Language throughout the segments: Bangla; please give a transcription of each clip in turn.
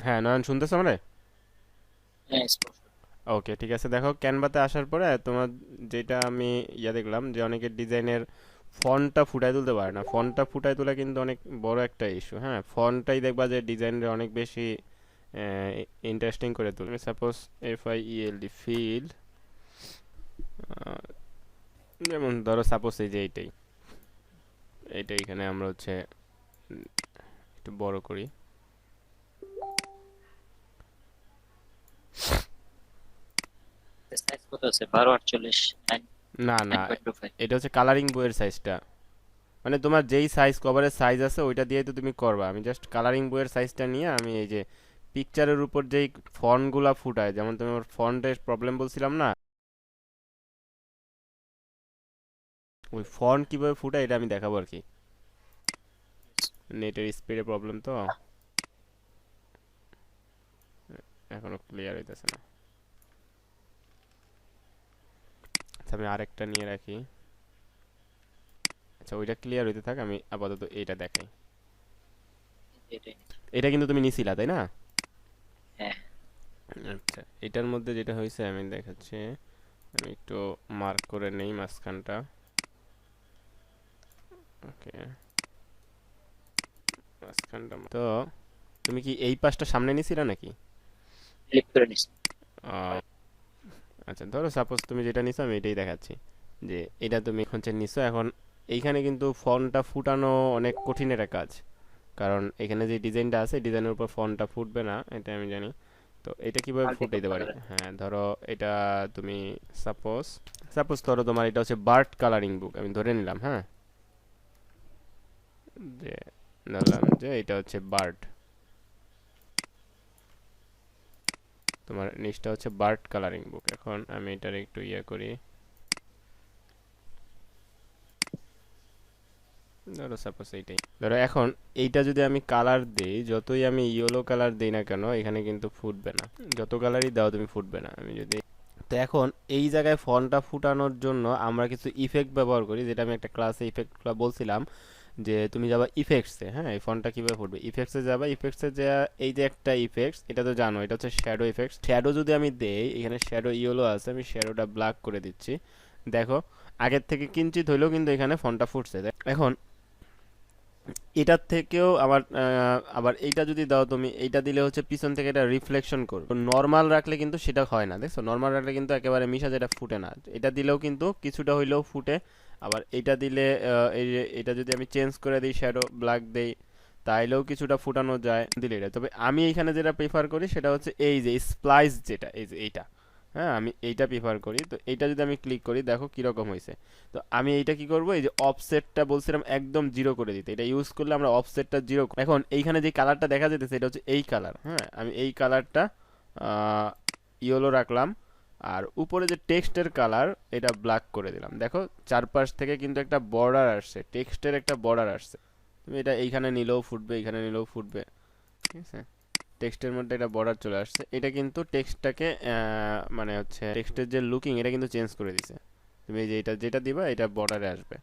হ্যাঁ নয়ন, শুনতেছো আমরা? হ্যাঁ, স্পষ্ট। ওকে ঠিক আছে, দেখো ক্যানভাতে আসার পরে তোমার যেটা আমি দেখলাম যে অনেকের ডিজাইনের ফন্টটা ফুটায় তুলতে পারে না। ফন্টটা ফুটায় তোলা কিন্তু অনেক বড় একটা ইস্যু। হ্যাঁ, ফন্টটাই দেখবা যে ডিজাইনের অনেক বেশি ইন্টারেস্টিং করে তুলে। সাপোজ FIELD ফিল্ড, যেমন ধরো সাপোজ এই যে এইটাই, এখানে আমরা হচ্ছে একটু বড় করি। সাইজ কত আছে? 12 48 9 না না, 9.25। এটা হচ্ছে কালারিং বইয়ের সাইজটা। মানে তোমার যেই সাইজ কভারের সাইজ আছে ওইটা দিয়েই তো তুমি করবা। আমি জাস্ট কালারিং বইয়ের সাইজটা নিয়ে আমি এই যে পিকচারের উপর যেই ফন্টগুলা ফুটায়, যেমন তুমি আমার ফন্টের প্রবলেম বলছিলাম না, ওই ফন্ট কিভাবে ফুটায় এটা আমি দেখাবো আর কি। নেটের স্পিডে প্রবলেম তো এখনো ক্লিয়ার হইতেছে না। আচ্ছা আমি আরেকটা নিয়ে রাখি। আচ্ছা ওইটা ক্লিয়ার হইতে থাক, আমি আপাতত এইটা দেখাই। এটাই নিচ্ছি। এটা কিন্তু তুমি নিছিলা তাই না? হ্যাঁ। আচ্ছা এটার মধ্যে যেটা হয়েছে আমি দেখাচ্ছি। আমি একটু মার্ক করে নেই মাঝখানটা। ওকে, মাঝখানটা তো তুমি কি এই পাশটা সামনে নিছিলা নাকি? ক্লিক করে নিচ্ছি। আহ, আচ্ছা ধরো সাপোজ তুমি যেটা নিছো আমি এটাই দেখাচ্ছি, যে এটা তুমি হচ্ছে নিছো। এখন এইখানে কিন্তু ফন্টটা ফুটানো অনেক কঠিন একটা কাজ, কারণ এখানে যে ডিজাইনটা আছে ডিজাইনের উপর ফন্টটা ফুটবে না, এটা আমি জানি। তো এটা কিভাবে মাল্টি ফুটাইতে পারি? কালার। হ্যাঁ ধরো এটা তুমি সাপোজ সাপোজ ধরো তোমার এটা হচ্ছে বার্ড কালারিং বুক, আমি ধরে নিলাম। হ্যাঁ, যে ধরলাম যে এটা হচ্ছে বার্ড, তোমার নিচটা হচ্ছে বার্ড কালারিং বুক। এখন আমি এটার একটু ইয়ে করি, ধরো সাপোজ এইটাই ধরো। এখন এইটা যদি আমি কালার দেই, যতই আমি ইয়েলো কালার দেই না কেন এখানে কিন্তু ফুটবে না। যত কালারই দাও তুমি ফুটবে না। আমি যদি তো এখন এই জায়গায় ফন্টটা ফুটানোর জন্য আমরা কিছু ইফেক্ট ব্যবহার করি, যেটা আমি একটা ক্লাসে ইফেক্টগুলো বলছিলাম। যে তুমি যাবা ইফেক্টসে, হ্যাঁ এই ফন্টটা কিভাবে ফুটবে, ইফেক্টসে যাবা। ইফেক্টসে যা এই যে একটা ইফেক্টস, এটা তো জানো এটা হচ্ছে শ্যাডো ইফেক্টস। শ্যাডো যদি আমি দেই, এখানে শ্যাডো ইয়েলো আছে, আমি শ্যাডোটা ব্ল্যাক করে দিচ্ছি। দেখো আগের থেকে কিঞ্চিত হইলেও কিন্তু এখানে ফন্টটা ফুটছে। এখন এটার থেকেও আবার আবার এইটা যদি দাও তুমি, এইটা দিলে হচ্ছে পিছন থেকে এটা রিফ্লেকশন করবে। নর্মাল রাখলে কিন্তু সেটা হয় না, দেখছো? নর্মাল রাখলে কিন্তু একেবারে মিশা, যেটা ফুটে না। এটা দিলেও কিন্তু কিছুটা হইলেও ফুটে। আবার এইটা দিলে এই যে এটা যদি আমি চেঞ্জ করে দিই, শ্যাডো ব্ল্যাক দেই, তাইলেও কিছুটা ফুটানো যায় দিলে এটা। তবে আমি এখানে যেটা প্রিফার করি সেটা হচ্ছে এই যে স্প্লাইস, যেটা এই যে এইটা। হ্যাঁ আমি এইটা প্রিফার করি। তো এইটা যদি আমি ক্লিক করি দেখো কিরকম হয়েছে। তো আমি এইটা কি করব, এই যে অফসেটটা বলছিলাম একদম জিরো করে দিতে, এটা ইউজ করলে আমরা অফসেটটা জিরো। এখন এইখানে যে কালারটা দেখা যেতেছে এটা হচ্ছে এই কালার। হ্যাঁ আমি এই কালারটা ইয়েলো রাখলাম। আর উপরে যে টেক্সটের কালার এটা ব্ল্যাক করে দিলাম। দেখো চারপাশ থেকে কিন্তু একটা বর্ডার আসছে, টেক্সটের একটা বর্ডার আসছে। তুমি এটা এইখানে নিলেও ফুটবে, এইখানে নিলেও ফুটবে, ঠিক আছে? টেক্সটের মধ্যে একটা বর্ডার চলে আসছে, এটা কিন্তু টেক্সটটাকে মানে হচ্ছে টেক্সটের যে লুকিং এটা কিন্তু চেঞ্জ করে দিছে। তুমি এই যে এটা যেটা দিবা এটা বর্ডারে আসবে।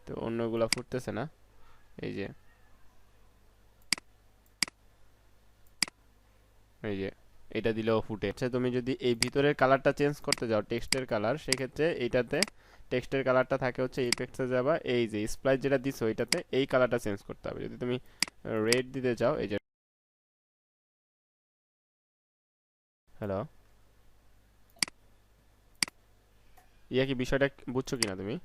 তো অন্যগুলা ফুটতেছে না, এই যে এই যে এটা দিলেও ফুটে। আচ্ছা তুমি যদি এই ভিতরের কালারটা চেঞ্জ করতে যাও, টেক্সটের কালার, সেক্ষেত্রে এইটাতে টেক্সটের কালারটা থাকে হচ্ছে ইফেক্টসে যাবা, এই যে স্প্লাইস যেটা দিছো এটাতে এই কালারটা চেঞ্জ করতে হবে। যদি তুমি রেড দিতে চাও, এই যে হ্যালো, ইয়া কি বিষয়টা বুঝছো কিনা তুমি?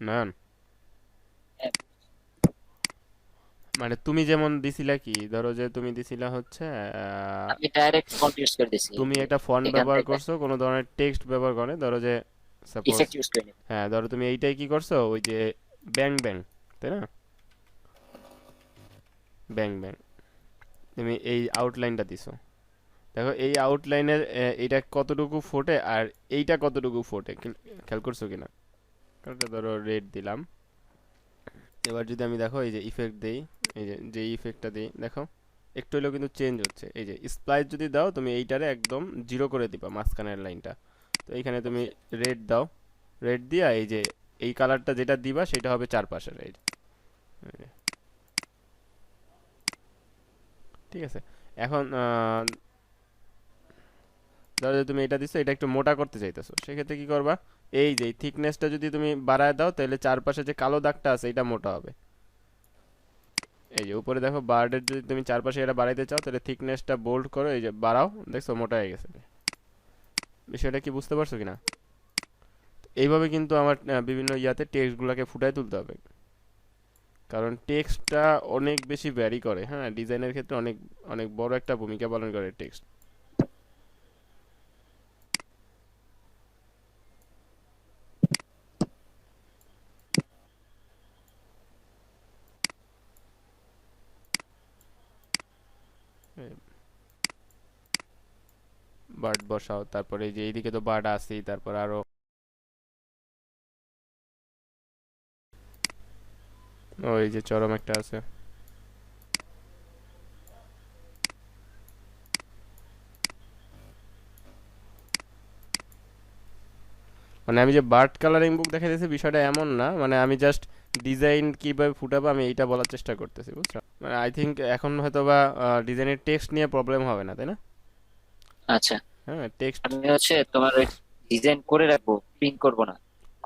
না, হ্যাঁ, মানে তুমি যেমন দিছিলা, কি ধরো যে তুমি দিছিলা হচ্ছে আমি ডাইরেক্ট ফন্ট ইউজ করে দিছি এই তুমি যে একটা ফন্ট এখান ব্যবহার থেকে করছো কোনো ধরনের টেক্সট ব্যবহার করে, ধরো যে সাপোজ, ইফেক্ট ইউজ করে নিব। হ্যাঁ ধরো তুমি এইটাই কি করছো, ওই যে ব্যাং ব্যাং, তাই না? ব্যাং ব্যাং, তুমি এই আউটলাইনটা দিছো। দেখো এই আউটলাইনের এইটা কতটুকু ফোটে আর এইটা কতটুকু ফোটে, খেয়াল করছো কিনা? কালকে ধরো রেড দিলাম। এবার যদি আমি দেখো এই যে ইফেক্ট দেই, এই যে যে ইফেক্টটা দিই দেখো একটু হলেও কিন্তু চেঞ্জ হচ্ছে। এই যে স্প্লাইস যদি দাও তুমি এইটারে একদম জিরো করে দিবা মাঝখানের লাইনটা। তো এইখানে তুমি বুঝছি। রেড দাও, রেড দিয়া এই যে এই কালারটা যেটা দিবা সেটা হবে চারপাশের। এই যে, ঠিক আছে। এখন ধরো যে তুমি এটা দিছো, এটা একটু মোটা করতে চাইতেছো, সেক্ষেত্রে কি করবা, এই যে থিকনেসটা যদি তুমি বাড়ায় দাও তাহলে চারপাশে যে কালো দাগটা আছে এটা মোটা হবে। এই যে উপরে দেখো বার্ডের যদি তুমি চারপাশে এটা বাড়াইতে চাও তাহলে থিকনেসটা বোল্ড করো, এই যে বাড়াও, দেখছো মোটা হয়ে গেছে। বিষয়টা কি বুঝতে পারছো কিনা? এইভাবে কিন্তু আমার বিভিন্ন ইয়াতে টেক্সটগুলোকে ফুটায় তুলতে হবে, কারণ টেক্সটটা অনেক বেশি ভ্যারি করে, হ্যাঁ, ডিজাইনের ক্ষেত্রে অনেক অনেক বড় একটা ভূমিকা পালন করে টেক্সট। বার্ড বসাও, তারপরে এই যে এইদিকে তো বার্ড আছেই, তারপর আরো ওই যে চরম একটা আছে। মানে আমি যে বার্ড কালারিং বুক দেখাইতেছি বিষয়টা এমন না, মানে আমি জাস্ট ডিজাইন কিভাবে ফুটাবো আমি এইটা বলার চেষ্টা করতেছি, বুঝছো? মানে আই থিঙ্ক এখন হয়তো বা ডিজাইনের টেক্সট নিয়ে প্রবলেম হবে না, তাই না? আচ্ছা, হ্যাঁ, টেক্সট। আমি তোমার ওই ডিজাইন করে রাখবো, প্রিন্ট করব না,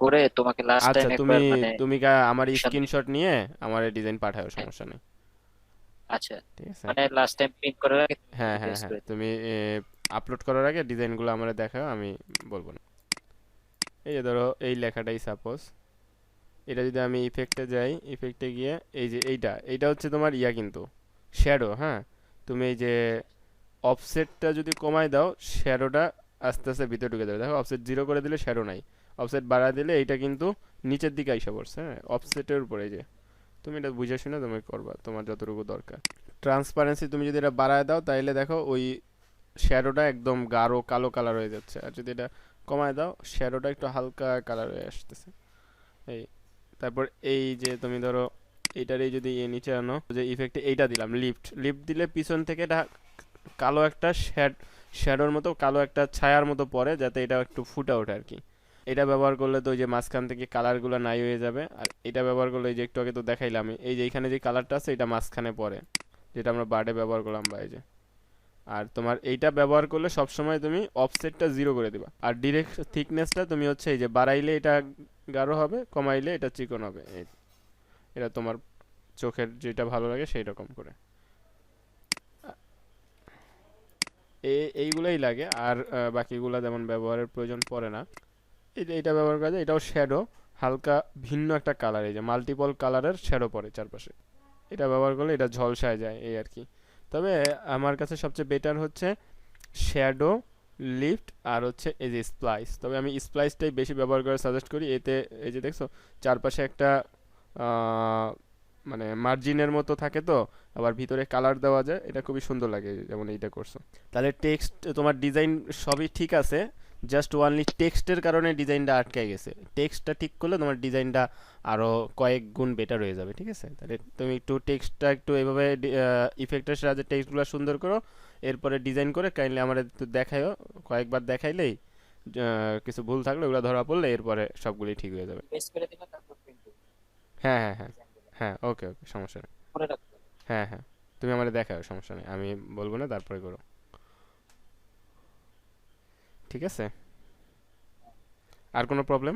করে তোমাকে লাস্ট আচ্ছা, টাইম তুমি একবার মানে তুমি আমার correction দিব। স্ক্রিনশট নিয়ে আমার ডিজাইন পাঠাও, হ্যাঁ, সমস্যা নেই। আচ্ছা, ঠিক আছে। মানে লাস্ট টাইম প্রিন্ট করার আগে হ্যাঁ, হ্যাঁ, রিপ্লেস হ্যাঁ, করে দিই। তুমি আপলোড করার আগে ডিজাইনগুলো আমার দেখাও, আমি বলবো না। এই যে ধরো এই লেখাটাই সাপোজ, এটা যদি আমি ইফেক্টে যাই, ইফেক্টে গিয়ে এই যে এইটা এইটা হচ্ছে তোমার ইয়া কিন্তু শ্যাডো, হ্যাঁ। তুমি এই যে অফসেটটা যদি কমায় দাও, শ্যাডোটা আস্তে আস্তে ভিতরে ঢুকে যাবে। দেখো অফসেট 0 করে দিলে শ্যাডো নাই, অফসেট বাড়ায় দিলে এইটা কিন্তু নিচের দিকে আইসা পড়ছে, হ্যাঁ, অফসেটের উপরে। এই যে তুমি এটা বুঝে শুনে তুমি করবা তোমার যতটুকু দরকার। ট্রান্সপারেন্সি তুমি যদি এটা বাড়ায় দাও তাহলে দেখো ওই শ্যাডোটা একদম গাঢ় কালো কালার হয়ে যাচ্ছে, আর যদি এটা কমায় দাও শ্যাডোটা একটু হালকা কালার হয়ে আসতেছে। এই তারপর এই যে তুমি ধরো এইটার এই যদি নিচে আনো, যে ইফেক্টে এইটা দিলাম লিফট, লিফট দিলে পিছন থেকে এটা কালো একটা শ্যাডোর মতো কালো একটা ছায়ার মতো পড়ে, যাতে এটা একটু ফুটে ওঠে আর কি। এটা ব্যবহার করলে তো ওই যে মাঝখান থেকে কালারগুলো নাই হয়ে যাবে, আর এটা ব্যবহার করলে এই যে একটু আগে তো দেখাইলাম, এই যে এখানে যে কালারটা আছে এটা মাঝখানে পড়ে, যেটা আমরা বার্ডে ব্যবহার করলাম, বা এই যে। আর তোমার এইটা ব্যবহার করলে সবসময় তুমি অফসেটটা 0 করে দিবা, আর ডিরেক্ট থিকনেসটা তুমি হচ্ছে এই যে বাড়াইলে এটা গাঢ় হবে, কমাইলে এটা চিকন হবে। এটা তোমার চোখের যেটা ভালো লাগে সেই রকম করে। এইগুলাই লাগে, আর বাকিগুলা যেমন ব্যবহারের প্রয়োজন পড়ে না। এই যে এইটা ব্যবহার করা যায়, এটাও শ্যাডো, হালকা ভিন্ন একটা কালার, এই যে মাল্টিপল কালারের শ্যাডো পড়ে চারপাশে। এটা ব্যবহার করলে এটা ঝলসায় যায় এই আর কি। তবে আমার কাছে সবচেয়ে বেটার হচ্ছে শ্যাডো, লিফট, আর হচ্ছে এই যে স্প্লাইস। তবে আমি স্প্লাইসটাই বেশি ব্যবহার করে সাজেস্ট করি। এতে এই যে দেখছো চারপাশে একটা আহ, মানে মার্জিনের মতো থাকে, তো আবার ভিতরে কালার দেওয়া যায়, এটা খুবই সুন্দর লাগে, যেমন এইটা করছো। তাহলে টেক্সট তোমার ডিজাইন সবই ঠিক আছে, জাস্ট ওয়ানলি টেক্সটের কারণে ডিজাইনটা আটকে গেছে। টেক্সটটা ঠিক করলে তোমার ডিজাইনটা আরও কয়েক গুণ বেটার হয়ে যাবে, ঠিক আছে? তাহলে তুমি একটু টেক্সটটা একটু এভাবে ইফেক্টের সাহায্যে টেক্সটগুলো সুন্দর করো, এরপরে ডিজাইন করে কাইন্ডলি আমার একটু দেখাইও, কয়েকবার দেখাইলেই কিছু ভুল থাকলে ওগুলো ধরা পড়লে এরপরে সবগুলোই ঠিক হয়ে যাবে। পেস্ট করে দিবা, তারপর প্রিন্ট করব হ্যাঁ, হ্যাঁ, হ্যাঁ, ডিজাইন গুলো হ্যাঁ, ওকে, ওকে, সমস্যা নেই। করে রাখবো। হ্যাঁ, হ্যাঁ, তুমি আমার দেখাও, সমস্যা নেই, আমি বলবো না, তারপরে করো। ঠিক আছে? আর কোনো প্রবলেম?